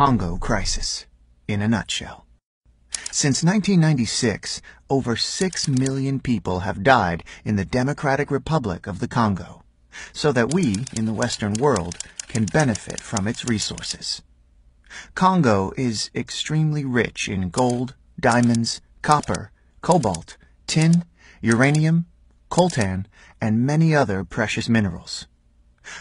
Congo crisis, in a nutshell. Since 1996, over 6 million people have died in the Democratic Republic of the Congo, so that we, in the Western world, can benefit from its resources. Congo is extremely rich in gold, diamonds, copper, cobalt, tin, uranium, coltan, and many other precious minerals.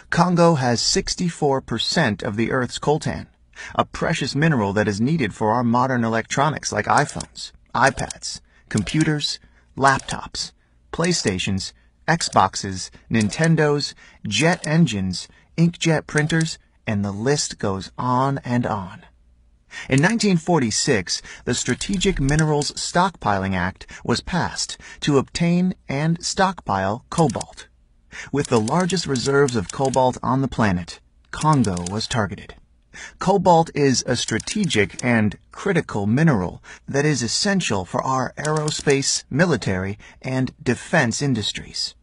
Congo has 64% of the Earth's coltan, a precious mineral that is needed for our modern electronics like iPhones, iPads, computers, laptops, PlayStations, Xboxes, Nintendos, jet engines, inkjet printers, and the list goes on and on. In 1946, the Strategic Minerals Stockpiling Act was passed to obtain and stockpile cobalt. With the largest reserves of cobalt on the planet, Congo was targeted. Cobalt is a strategic and critical mineral that is essential for our aerospace, military, and defense industries.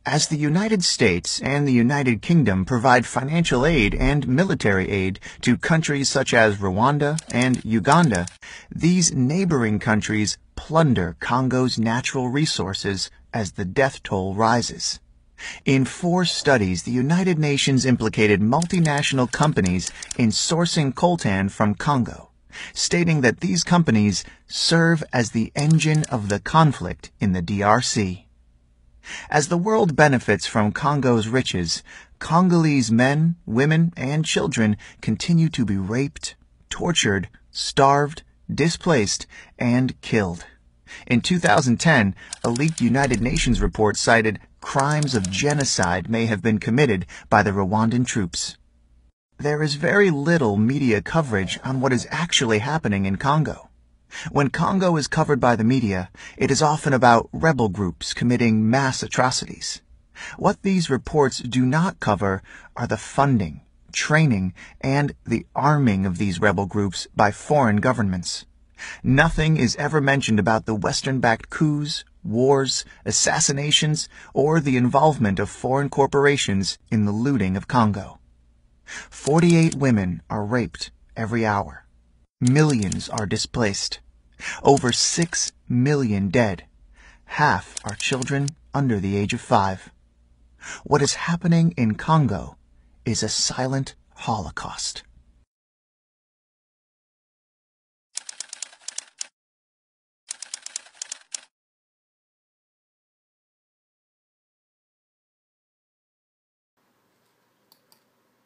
As the United States and the United Kingdom provide financial aid and military aid to countries such as Rwanda and Uganda, these neighboring countries plunder Congo's natural resources as the death toll rises. In 4 studies, the United Nations implicated multinational companies in sourcing coltan from Congo, stating that these companies serve as the engine of the conflict in the DRC. As the world benefits from Congo's riches, Congolese men, women, and children continue to be raped, tortured, starved, displaced, and killed. In 2010, a leaked United Nations report cited crimes of genocide may have been committed by the Rwandan troops. There is very little media coverage on what is actually happening in Congo. When Congo is covered by the media, it is often about rebel groups committing mass atrocities. What these reports do not cover are the funding, training, and the arming of these rebel groups by foreign governments. Nothing is ever mentioned about the Western-backed coups, wars, assassinations, or the involvement of foreign corporations in the looting of Congo. 48 women are raped every hour. Millions are displaced. Over 6 million dead. Half are children under the age of 5. What is happening in Congo is a silent holocaust.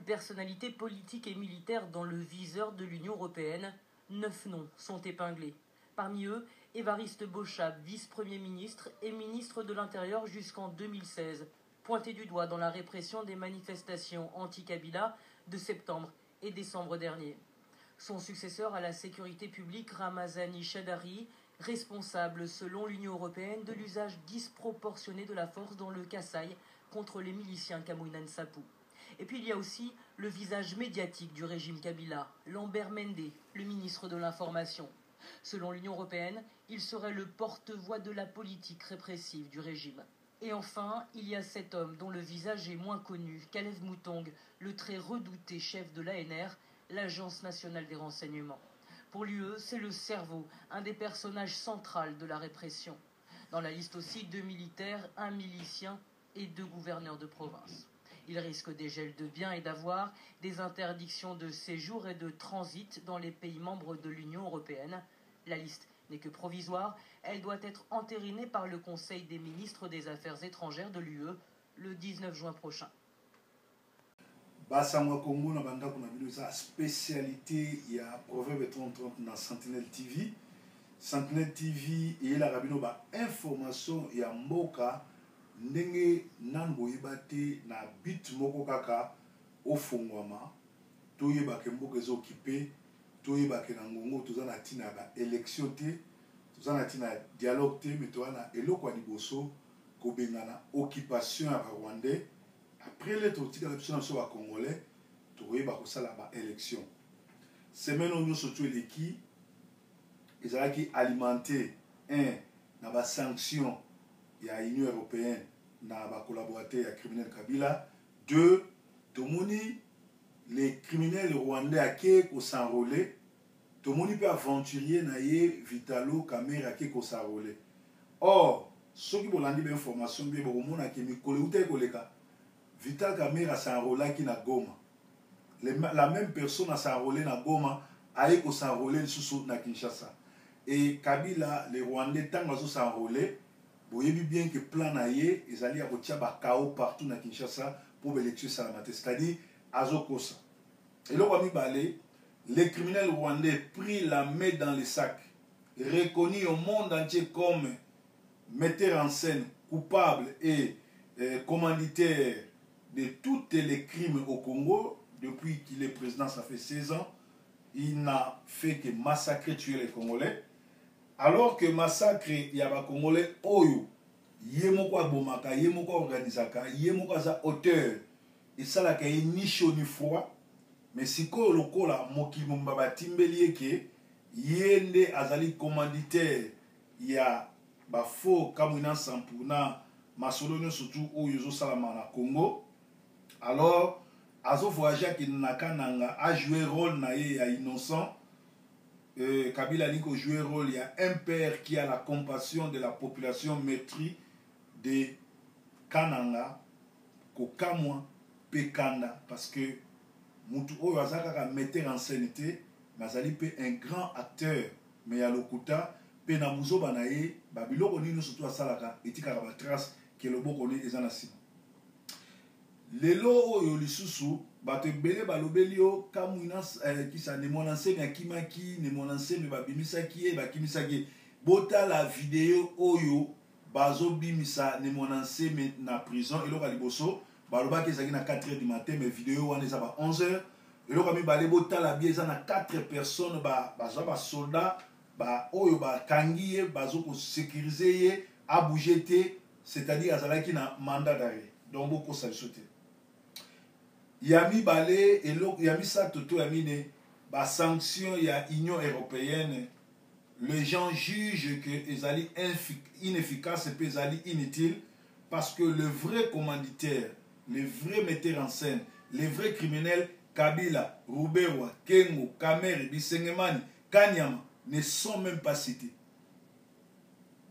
Personnalités politiques et militaires dans le viseur de l'Union européenne, 9 noms sont épinglés. Parmi eux, Évariste Bochab, vice-premier ministre et ministre de l'Intérieur jusqu'en 2016, pointé du doigt dans la répression des manifestations anti-Kabila de septembre et décembre dernier. Son successeur à la sécurité publique, Ramazani Shadari, responsable selon l'Union européenne de l'usage disproportionné de la force dans le Kasaï contre les miliciens Kamwina Nsapu. Et puis il y a aussi le visage médiatique du régime Kabila, Lambert Mende, le ministre de l'Information. Selon l'Union européenne, il serait le porte-voix de la politique répressive du régime. Et enfin, il y a cet homme dont le visage est moins connu, Kalev Moutung, le très redouté chef de l'ANR, l'Agence nationale des renseignements. Pour l'UE, c'est le cerveau, un des personnages centraux de la répression. Dans la liste aussi, 2 militaires, 1 milicien et 2 gouverneurs de province. Il risque des gels de biens et d'avoirs, des interdictions de séjour et de transit dans les pays membres de l'Union européenne. La liste n'est que provisoire, elle doit être entérinée par le Conseil des ministres des Affaires étrangères de l'UE le 19 juin prochain. Basamwa Congo na banda kuna bino za spécialité ya Proverbe 30 na Sentinelle TV. Sentinelle TV et la rabino ba information ya mboka ndenge nango yebate na bit moko kaka ofungwama toyeba ke mboka ezo occupé toyeba ke na ngongo toza na tina ba élection te toza na tina dialogue te mais toza na eloko ya liboso kobengana occupation ya Rwandais après les totika la biso na congolais toyeba kosala ba élection semaine onyo surtout eleki ezalaki alimenter na ba sanction ya Union européenne na ba collaborateur ya criminel Kabila. 2 tomoni les criminels rwandais ake ko s'enrôler, tout le monde peut aventurier naie Vitalo Kamere ake ko s'enrôler. Or, ceux qui ont des informations, bien au monde qui mikole ou te koleka. Vital Kamere a s'enrôlé qui na Goma. La même personne a s'enrôlé na Goma, a ko s'enrôler sous na Kinshasa. Et Kabila, les Rwandais, tant qu'ils s'enrôler, vous voyez bien que plan naie, ils allaient à Botia Bakao partout na Kinshasa pour les tuer Salamate, c'est-à-dire Azokosa. Et là, les criminels rwandais pris la main dans les sacs, reconnus au monde entier comme metteurs en scène, coupables et commanditaires de tous les crimes au Congo. Depuis qu'il est président, ça fait 16 ans, il n'a fait que massacrer, tuer les Congolais. Alors que massacre, il y a des Congolais, Oyo, Yemoko Bomaka, Yemoko Organisaka, Yemoko za auteur, et ça là, il ni chaud ni froid. Mais si ko lokola mokili mbaba timbeli ke yende azali commanditaire ya ba faux kamuna sampuna masolonyo surtout o yozo salama na Congo, alors azo voyager ki nakananga a joué rôle na ye ya innocent. Kabila ni ko jouer rôle, il y a un père qui a la compassion de la population meurtrie de Kananga kokamwa pekanda, parce que Moutou Oyo Azaka metteur en scène, mais il est un grand acteur. Mais il y a le Kouta, Penamouzo Banaye, Babilo Konino surtout à Salaka, et Tika Rabatras, qui est le beau connu des Anassim. Les lots Oyo Lissousou, Bate Bele Balobelio, Kamouinas, qui sa ne mon enseigne à Kimaki, ne mon enseigne Babimisaki, et Bakimisaki. Bota la vidéo Oyo, Bazo Bimisa, ne mon enseigne na prison, et l'Okaliboso. Baloba qui est à 4h du matin, mais vidéo on est à 11h. Et là, comme il y a des 4 personnes, des soldats, des kangi, des sécurisés, à bouger, c'est-à-dire qu'il y a un mandat d'arrêt. Donc, beaucoup de sauter. Il y a mis balé, et il y a mis ça, il y a mis des sanctions, il y a l'Union européenne. Les gens jugent qu'ils sont inefficaces et qu'ils sont inutiles, parce que le vrai commanditaire, les vrais metteurs en scène, les vrais criminels, Kabila, Rubewa, Kengo, Kamere, Bisengemani, Kanyama, ne sont même pas cités.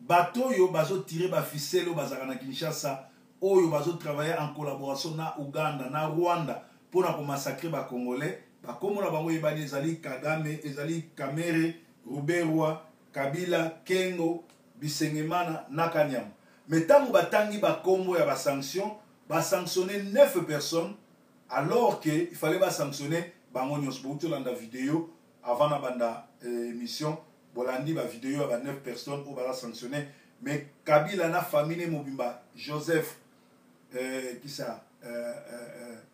Bato yo bazo tiré ba ficelle bazaka na Kinshasa, oyo bazo travailler en collaboration na Uganda, na Rwanda pour na massacrer ba Congolais, ba komo na bango yebani ezali Kagame, ezali Kamere, Rubewa, Kabila, Kengo, Bisengemana, na Kanyama. Mais tant que batangi ba kombo ya ba sanction, va sanctionner 9 personnes, alors qu'il fallait sanctionner Bangonyos. Pour tout la vidéo, avant la banda émission, Bolandi va vidéo à 9 personnes où va sanctionner. Mais Kabila na famille Mobimba, Joseph, qui ça,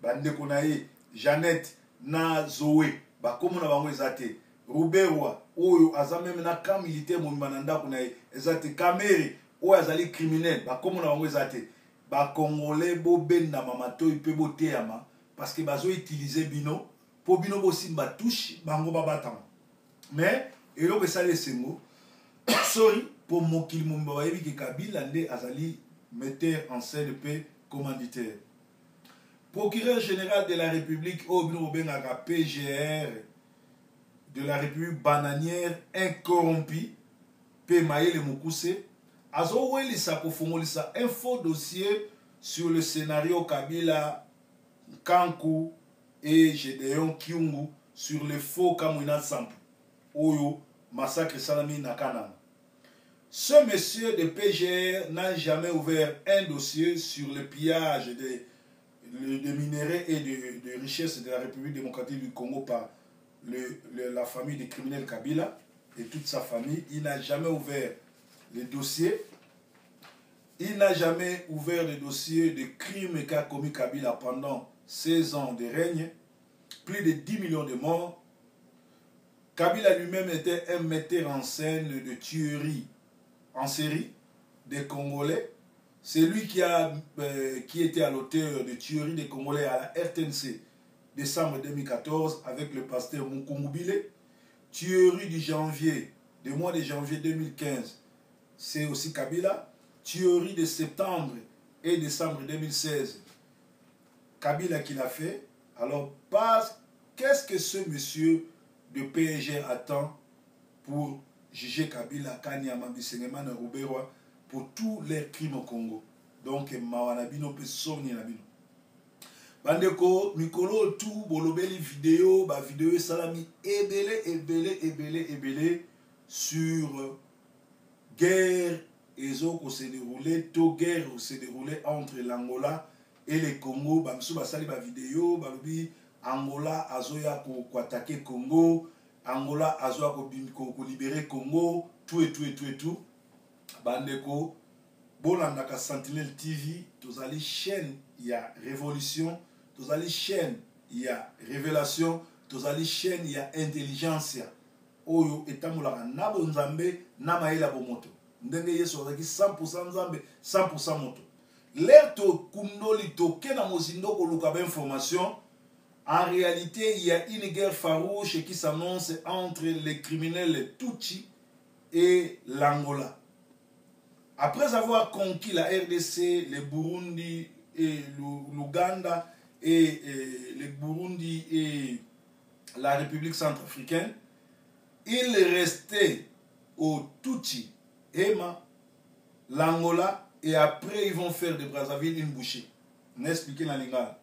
Bande Konaye, Jeannette, na Zoé, bah comme on a bango ezate, Ruberwa, Oyo, Aza même na camp militaire Mobimba nanda Konaye, ezate Kamere, Oyo azali criminel, bah comme on a bango ezate. Ba Congolais bo benda mamato ipe bo teama parce que bazo utiliser bino pour bino bo simba touche bango babatama. Mais elo be sale sengo sorry pour mokili mumba ba yebi ke Kabila nde azali metteur en scène pe commanditaire. Procureur général de la République au bino bengaka PGR de la République bananière incorrompue pe Mayele Mukuse. Azo welisa kufungulisa un faux dossier sur le scénario Kabila, Kankou et Gédéon Kyungu sur le faux Kamwina Sampu, Oyo, massacre Salami Nakana. Ce monsieur de PGR n'a jamais ouvert un dossier sur le pillage de minerais et de richesses de la République démocratique du Congo par la famille des criminels Kabila et toute sa famille. Il n'a jamais ouvert les dossiers. Il n'a jamais ouvert le dossier de crimes qu'a commis Kabila pendant 16 ans de règne, plus de 10 millions de morts. Kabila lui-même était un metteur en scène de tuerie en série des Congolais. C'est lui qui était à l'auteur de tuerie des Congolais à la RTNC, décembre 2014, avec le pasteur Mukumubile. Tuerie du mois de janvier 2015. C'est aussi Kabila. Tuerie de septembre et décembre 2016. Kabila qui l'a fait Alors, qu'est-ce que ce monsieur de PSG attend pour juger Kabila, Kanyama, Bisengeman et Rouberoa pour tous les crimes au Congo? Donc, Mawanabino peut sonner Nabino. Bandeko, Mikolo, tout, bolobeli vidéo, vidéo salami, ébélé sur guerre, qui s'est déroulée, guerre s'est déroulée entre l'Angola et le Congo. Bamsou basali ba vidéo, balobi Angola azoya ko attaquer Congo, Angola azoya ko libérer Congo, tout. Bandeko, bolandaka Sentinelle TV, tozali chaîne, il y a révolution, tozali chaîne, il y a révélation, tozali chaîne, il y a intelligence. Oyo etamulaka na bonzambe na maela bomoto. Ndenge yeso azaki 100% nzambe, 100% moto. L'air to kundoli to kena mozindo koluka ba information. En réalité, il y a une guerre farouche qui s'annonce entre les criminels Tutsi et l'Angola. Après avoir conquis la RDC, le Burundi et l'Ouganda et le Burundi et la République centrafricaine, il restait au Tutsi, Ema, l'Angola, et après ils vont faire de Brazzaville une bouchée. On a expliqué dans l'Ingala.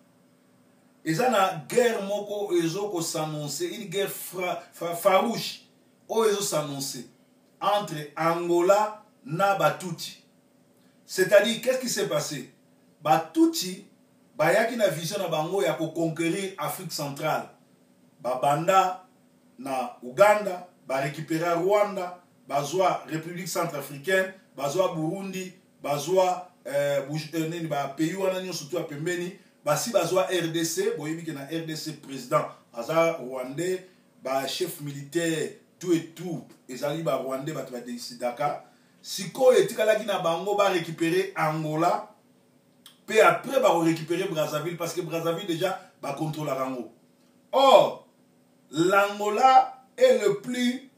Et ça, la guerre moko ezoko s'annoncer, une guerre farouche, ozo s'annoncer entre Angola na Batuti. C'est-à-dire, qu'est-ce qui s'est passé? Batuti, bayaki na vision na bango ya ko conquérir Afrique centrale. Banda na Ouganda, ba récupérer Rwanda, bazwa République centrafricaine, bazwa Burundi, bazwa ba pays wana nyo surtout a pembeni, basi bazwa RDC, boyebi ke na RDC président aza Rwandais, ba chef militaire tout et tout, ezali ba Rwandais bato ba décidaka. Siko etikala ki na bango ba récupérer Angola, puis après ba récupérer Brazzaville parce que Brazzaville déjà ba contrôle Rango. Or l'Angola est le plus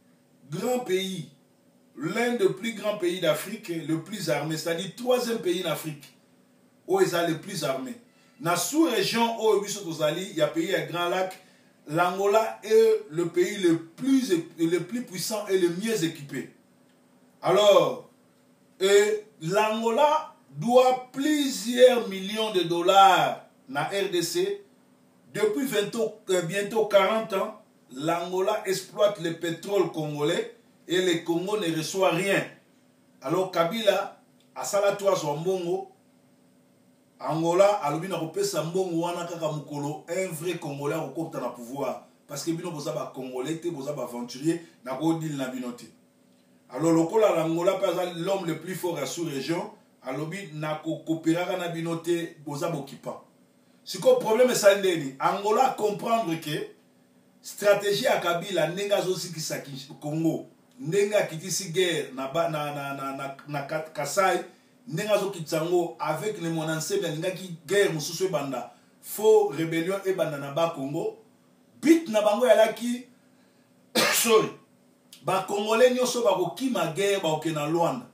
grand pays, l'un des plus grands pays d'Afrique, le plus armé, c'est-à-dire troisième pays d'Afrique où ils sont le plus armés. Dans la sous-région où il y a un pays à Grand Lac, l'Angola est le pays le plus puissant et le mieux équipé. Alors, l'Angola doit plusieurs millions de dollars na RDC. Depuis bientôt 40 ans, l'Angola exploite le pétrole congolais et le Congo ne reçoit rien. Alors Kabila, à Salatoa Zwambongo, Angola, à l'obina kopesa mbongo wana kaka mukolo, un vrai Congolais au kopta na pouvoir. Parce que bino boza ba Congolais, te boza ba aventurier, na ko dil na binote. Alors lokola l'Angola, par exemple, l'homme le plus fort à sous-région, à l'obi na ko coopérer na binote, boza bokipa. Ce que le problème est ça, Angola comprendre que stratégie à Kabila nenga zosi ki saki Congo nenga kitisi guerre na Kasai nenga zo kitsango avec les monancé nenga ki guerre mususu banda faux rébellion et banda na ba Congo bit na bango yalaki sorry ba Congolais nyoso ba ko kima guerre ba okena Luanda.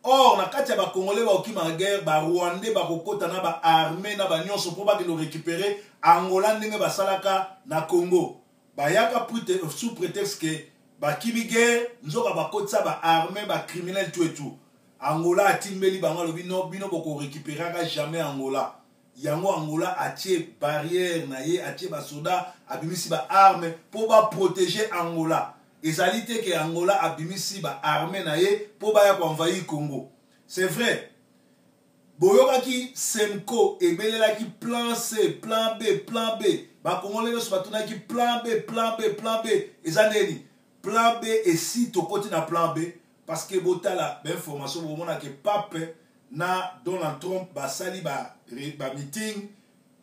Or, na kati ya ba Congolais ba okima guerre, ba Rwandais ba kokota na ba armée na ba nyonso po ba ke lo récupérer Angola ndenge ba salaka na Congo. Ba yaka sous prétexte que ba kimi guerre, nzoka ba kotsa ba armée ba criminel tout et tout. Angola atimbeli bango lo bino boko récupérer ka jamais Angola. Yango Angola atie barrière na ye, atie ba soda, abimisi ba arme po ba protéger Angola. Ezalité que Angola a bimisi ba armée na ye pour ba ya envahir Congo. C'est vrai. Boyoka ki Semko ebelela ki plan C, plan B, plan B. Ba Congolais so batuna ki plan B, plan B, plan B. Ezaneli. Plan B et si to côté na plan B parce que botala ba information bo mona que pape na Donald Trump ba sali ba meeting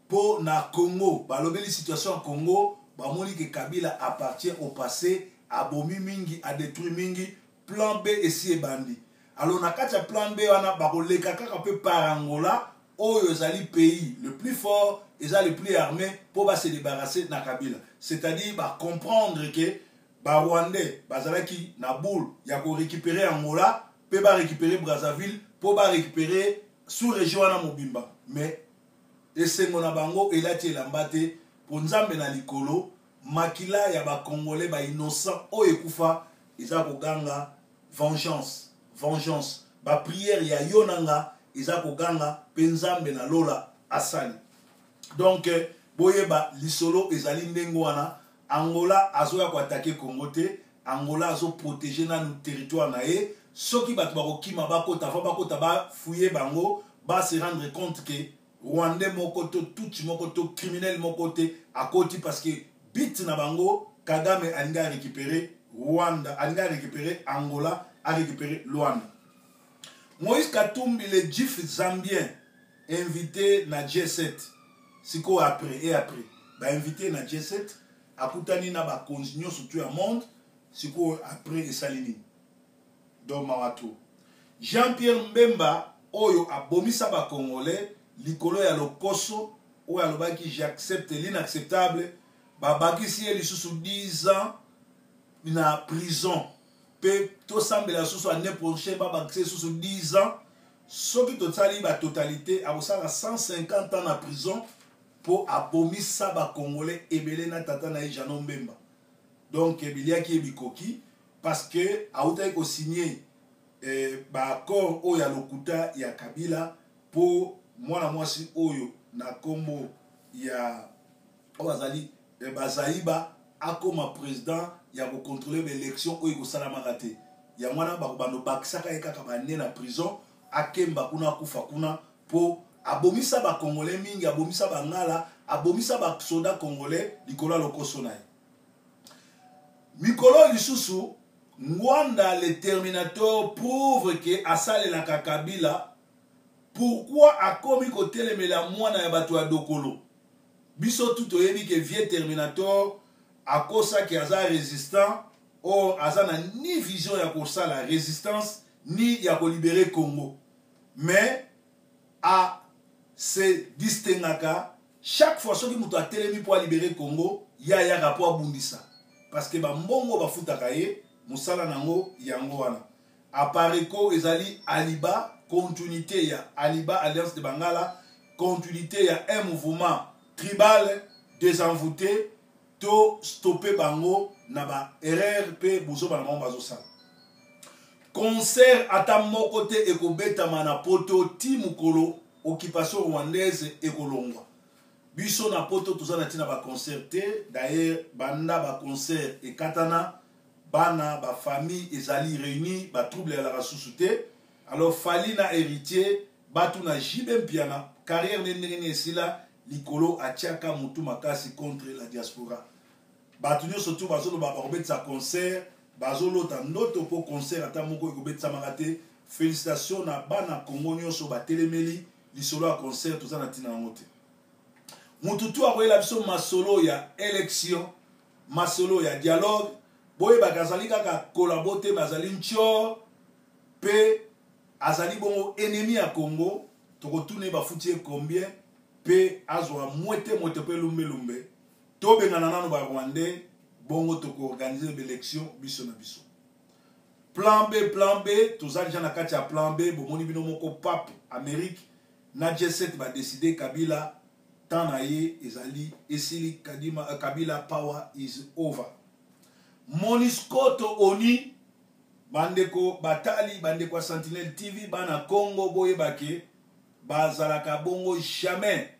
pour na Congo. Ba lobeli situation Congo, ba moni que Kabila appartient au passé. Abomi mingi, a détruit mingi, plan B et si bandi. Alors, na katia plan B, on a le kaka peu par Angola, oyo ezali pays le plus fort, ezali le plus armé pour se débarrasser de Kabila. C'est-à-dire, comprendre que Rwandais, bazalaki na boule, ya ko récupérer Angola, peut ba récupérer Brazzaville, pour ba récupérer sous région na Mobimba. Mais, et c'est mon abango, et là, tu l'embate ponzambe na likolo makila ya ba congolais ba innocent o ekufa eza koganga vengeance ba prière ya yonanga eza koganga penzambe na lola asali. Donc boyeba lisolo ezali ndenge wana Angola azoya ko attaquer Congo te, Angola azo protéger na territoire na ye, soki bato bakokima bakota ba fouiller bango ba se rendre compte que Rwandais moko to tout moko to criminel moko te akoti parce que bit na bango Kagame alinga récupérer Rwanda, alinga récupérer Angola, a récupérer Luanda. Moïse Katumbi le GIF zambien invité na G7 siko après ba invité na G7 akutani na ba konzinyo surtout à monde siko après esalini do mawato. Jean-Pierre Mbemba oyo abomisa ba congolais likolo ya lokoso oyo alobaki j'accepte l'inacceptable ba bakisi ye lisusu 10 ans na prison pe to sambela susu année prochaine ba bakisi susu 10 ans soki totali ba totalité abosala 150 ans na prison pour abomisa ba congolais ebele na tata na Jean Mbemba. Donc biliaki ebikoki parce que autaki ko signer ba accord oyo ya lokuta ya Kabila pour mwana mwasi oyo na kombo ya bazali bazaiba akoma président ya ko contrôler l'élection oyo ko sala makate ya mwana bakobano bakisaka ekaka bane na prison akemba kuna kufa kuna po abomisa ba congolais mingi abomisa bangala abomisa ba soda congolais likolo lokoso na ye mikolo lisusu Mwanda le Terminator prouve que asale la Kabila pourquoi akomi ko telemela mwana ya bato ya dokolo biso tout oyebi que vieux Terminator akosa ki aza résistant or azana ni vision ya kosa la résistance ni ya ko libérer Congo mais a se distingaka chaque fois soki muto a telemi pour libérer Congo ya rapport bundisa parce que ba mbongo ba futaka ye musala nango yango wana apareko ezali aliba continuité ya aliba alliance de Bangala continuité ya un mouvement tribal désenvoûté to stopper bango na ba erreur pe buzo ba bango bazo sala concert ata moko te ekobetama na poto ti mukolo occupation rwandaise ekolongwa biso na poto tozana tina ba concert te d'ailleurs banda ba concert ekatana bana ba famille ezali réunis ba trouble ya la ressuscité alors fali na héritier batu na jibe mpiana carrière nene esila likolo atiaka mutu makasi contre la diaspora batu nyo surtout bazolo ba robetsa concert bazolo ta noto po concert ata moko ekobetsa makate félicitations na bana Congo nyonso ba telemeli lisolo ya concert tozana tina ngote mututu akoyela biso masolo ya élection masolo ya dialogue boye bakazali kaka kolabote bazali ncho pe azali bongo ennemi ya Congo tokotune bafutie combien pe azwa mwete pe lumbe to bengana nano ba Rwandais bongo toko organiser l'élection biso na biso plan B tozali jana kati ya plan B bomoni bino moko pape Amérique na G7 ba décider Kabila tana ye ezali esili Kabila power is over. Monisco to oni bandeko batali bandeko Sentinelle TV bana Congo boye bake bazalaka bongo jamais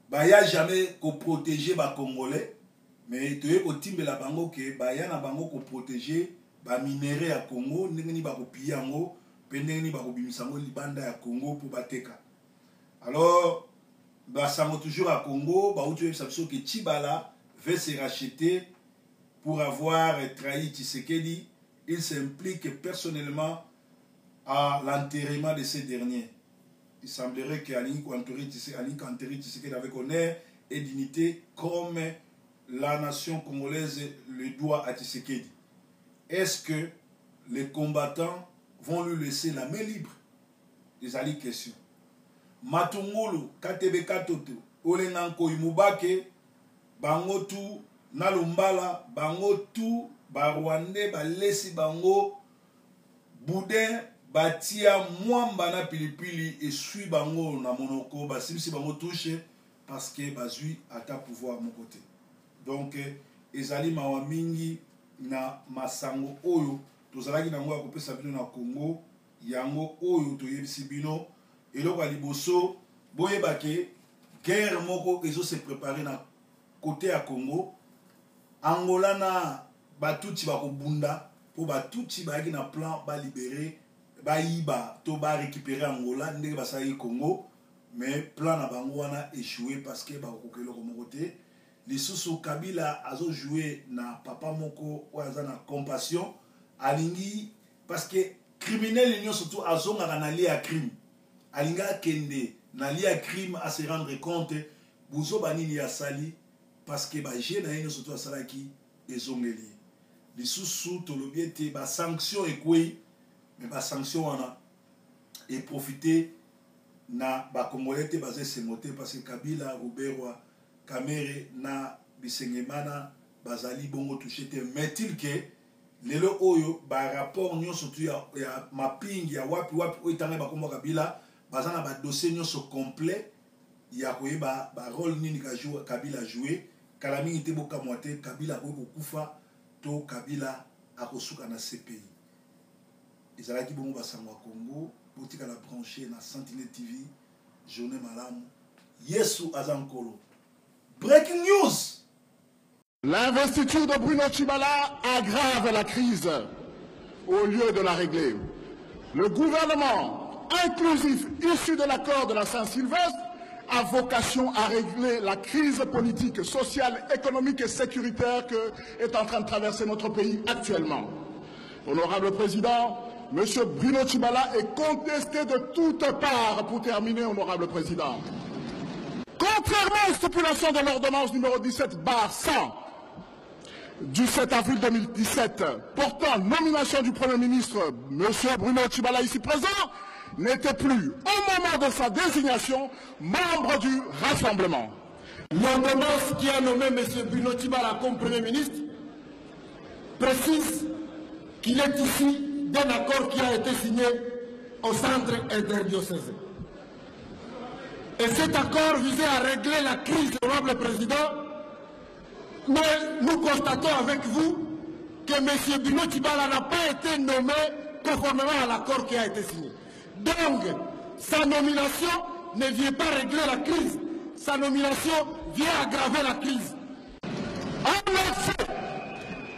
baya jamais ko protéger ba Congolais mais toye ko timbela bango ke baya na bango ko protéger ba minéraux ya Congo ndenge ni ba ko piyango pe ndenge ni ba ko bimisango libanda ya Congo pour bateka alors basango toujours à Congo ba utu sabso ke Tshibala veut se racheter pour avoir trahi Tshisekedi. Il s'implique personnellement à l'enterrement de ces derniers. Il semblerait qu'Aline Kanteri Tshisekedi avec honneur et dignité comme la nation congolaise le doit à Tshisekedi. Est-ce que les combattants vont lui laisser la main libre? Des ali questions. Matungulu, Katebe Katoto, Olenanko Imubake, Bangotu, Nalumbala, Bango tout, Barwande, Balesi Bango, Boudin, Batia, Mwamba na Pilipili, et Sui Bango na Monoko, Basimsi Bango touche, parce que bazui ata pouvoir mon côté. Donc ezali mawa mingi na masango oyo tozalaki nango ya kopesa bino na Congo yango oyo toyebisi bino eloko ya liboso boyebake guerre moko ezo se préparer na côté ya Congo. Angola na batuti bakobunda po batuti bayaki na plan ba libérer bayiba to ba récupérer Angola ndenge basali Congo, mais plan na bango wana échoué parce que bakokelo ko côté lisusu Kabila azo jouer na papa moko oyaza na compassion alingi parce que criminel union surtout azonga na lia crime alinga kende na lia crime à se rendre compte buzo banini ya sali parce que ba jeune na surtout asalaki ezongeli lisusu tolobiete ba sanction ekwe mais ba sanction wana et profiter na ba congolais te basé se moté parce que Kabila Roberwa Kamere na Bisengemana bazali bongo touché te mais-il que lelo oyo ba rapport nyo surtout ya mapping ya wapi oitanga ba kombo Kabila bazana ba dossier nyo so complet ya koyeba ba rôle nini ka jouer Kabila jouer kala mingi te boka moite Kabila ko kufa to Kabila akosuka na CPI ezalaki bongo basango ya Congo botika la brancher na Sentinelle TV journée malamu Yesu azankolo. Breaking news. L'investiture de Bruno Tshibala aggrave la crise au lieu de la régler. Le gouvernement inclusif issu de l'accord de la Saint-Sylvestre a vocation à régler la crise politique, sociale, économique et sécuritaire que est en train de traverser notre pays actuellement. Honorable Président, M. Bruno Tshibala est contesté de toutes parts. Pour terminer, Honorable Président, contrairement aux stipulations de l'ordonnance numéro 17/100 du 7 avril 2017 portant nomination du Premier ministre, M. Bruno Tshibala ici présent n'était plus, au moment de sa désignation, membre du Rassemblement. L'ordonnance qui a nommé M. Bruno Tshibala comme Premier ministre précise qu'il est issu d'un accord qui a été signé au centre interdiocésain. Et cet accord visait à régler la crise, honorable président, mais nous constatons avec vous que M. Bruno Tshibala n'a pas été nommé conformément à l'accord qui a été signé. Donc, sa nomination ne vient pas régler la crise, sa nomination vient aggraver la crise. En effet,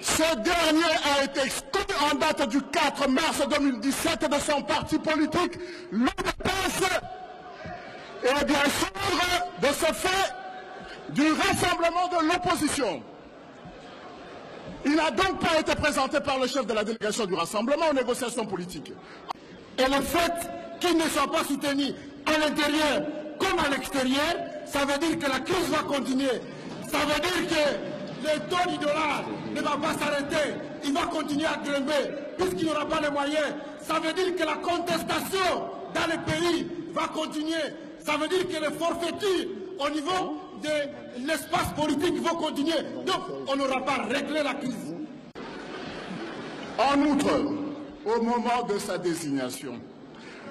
ce dernier a été exclu en date du 4 mars 2017 de son parti politique, l'UDPS, et bien sûr de ce fait du rassemblement de l'opposition. Il n'a donc pas été présenté par le chef de la délégation du rassemblement aux négociations politiques. Et le fait qu'il ne soit pas soutenu à l'intérieur comme à l'extérieur, ça veut dire que la crise va continuer. Ça veut dire que le taux du dollar ne va pas s'arrêter. Il va continuer à grimper puisqu'il n'y aura pas les moyens. Ça veut dire que la contestation dans le pays va continuer. Ça veut dire que les forfaitures au niveau de l'espace politique vont continuer. Donc, on n'aura pas réglé la crise. En outre, au moment de sa désignation,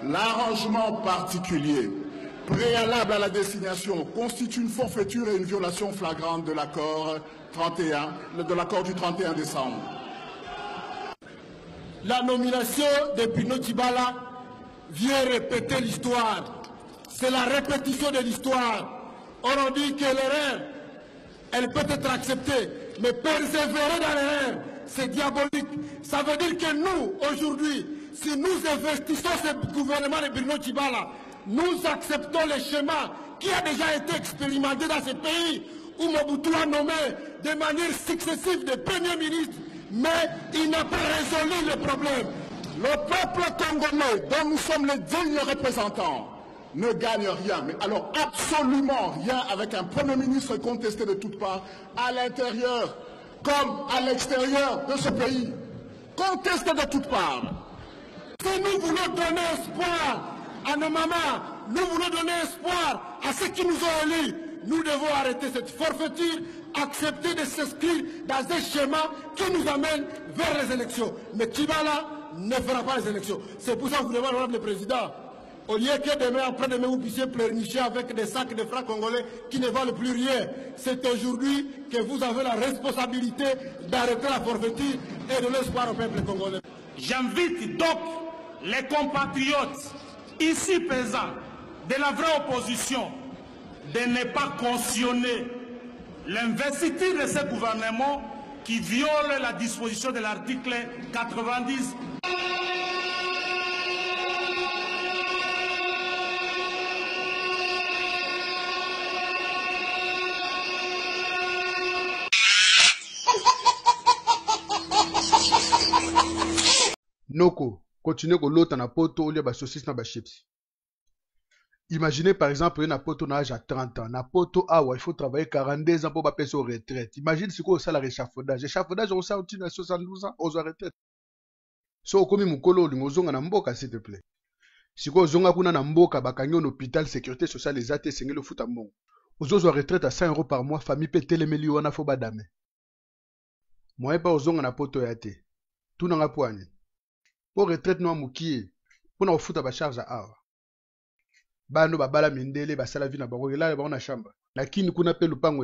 l'arrangement particulier préalable à la désignation constitue une forfaiture et une violation flagrante de l'accord du 31 décembre. La nomination de Bruno Tshibala vient répéter l'histoire. C'est la répétition de l'histoire. On dit que l'erreur, elle peut être acceptée, mais persévérer dans l'erreur, c'est diabolique. Ça veut dire que nous, aujourd'hui, si nous investissons ce gouvernement de Bruno Tshibala, nous acceptons le schéma qui a déjà été expérimenté dans ce pays, où Mobutu a nommé de manière successive des premiers ministres, mais il n'a pas résolu le problème. Le peuple congolais, dont nous sommes les dignes représentants, ne gagne rien, mais alors absolument rien avec un Premier ministre contesté de toutes parts, à l'intérieur comme à l'extérieur de ce pays, contesté de toutes parts. Si nous voulons donner espoir à nos mamans, nous voulons donner espoir à ceux qui nous ont élus, nous devons arrêter cette forfaiture, accepter de s'inscrire dans un schéma qui nous amène vers les élections. Mais Tshibala ne fera pas les élections. C'est pour ça que vous demandez, Honorable le Président, Au lieu que demain, après-demain, vous puissiez pleurnicher avec des sacs de francs congolais qui ne valent plus rien. C'est aujourd'hui que vous avez la responsabilité d'arrêter la forfaiture et de l'espoir au peuple congolais. J'invite donc les compatriotes ici présents de la vraie opposition de ne pas cautionner l'investiture de ce gouvernement qui viole la disposition de l'article 90. Noko, continuez que l'autre na poto ou les saucisses na chips. Imaginez par exemple un poto na âge à 30 ans. Na poto il faut travailler 42 ans pour passer sa retraite. Imagine si vous avez le réchafaudage. Réchafaudage, on s'en à 72 ans, on se retraite. Si vous avez mukolo, vous avez un mboka, s'il te plaît. Si vous avez un mboka, vous avez un hôpital, sécurité sociale, les athées, c'est le foot à mon. Vous avez une retraite à 100 € par mois, famille peut téléméli ou na faut badame. Moi, pas vous avez un poto yate. Tout n'a pas poigné. Pour retraite no mukie pour na futa ba charge awa bano babala mindele basala vi na bango elala bango na chamba lakini kuna pe lupango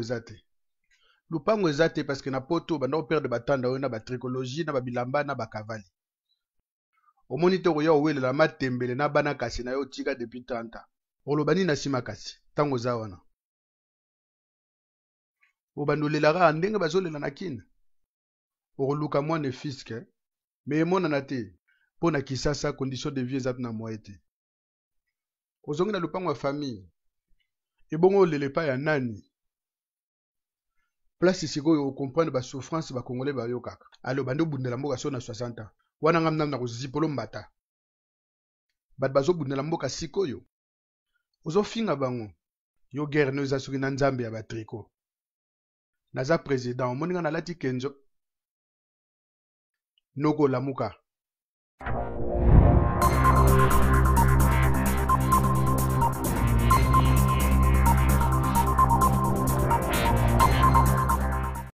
ezate parce que na poto bando perdre batanda na ba tricologie na ba bilamba na ba cavali au moniteur ya owele la matembele na bana kasi na yo tika depuis 30 ans olobani na sima kasi tango za wana obandolela ndenge bazolela na kina oluka mwana fiske mais mona na te pour na kisasa condition de vie ezatu na moite ozongi na lupango ya famille ebongo lele pa ya nani place sikoyo ocomprendre ba souffrance ba congolais ba yo kaka alo bando bundela mboka so na 60 ans wana ngamna na kozipolo mbata bat bazo bundela mboka sikoyo ozofinga bango yo guerre no ezasuki na nzambe ya ba tricot naza président omoninga na lati kenzo noko lamuka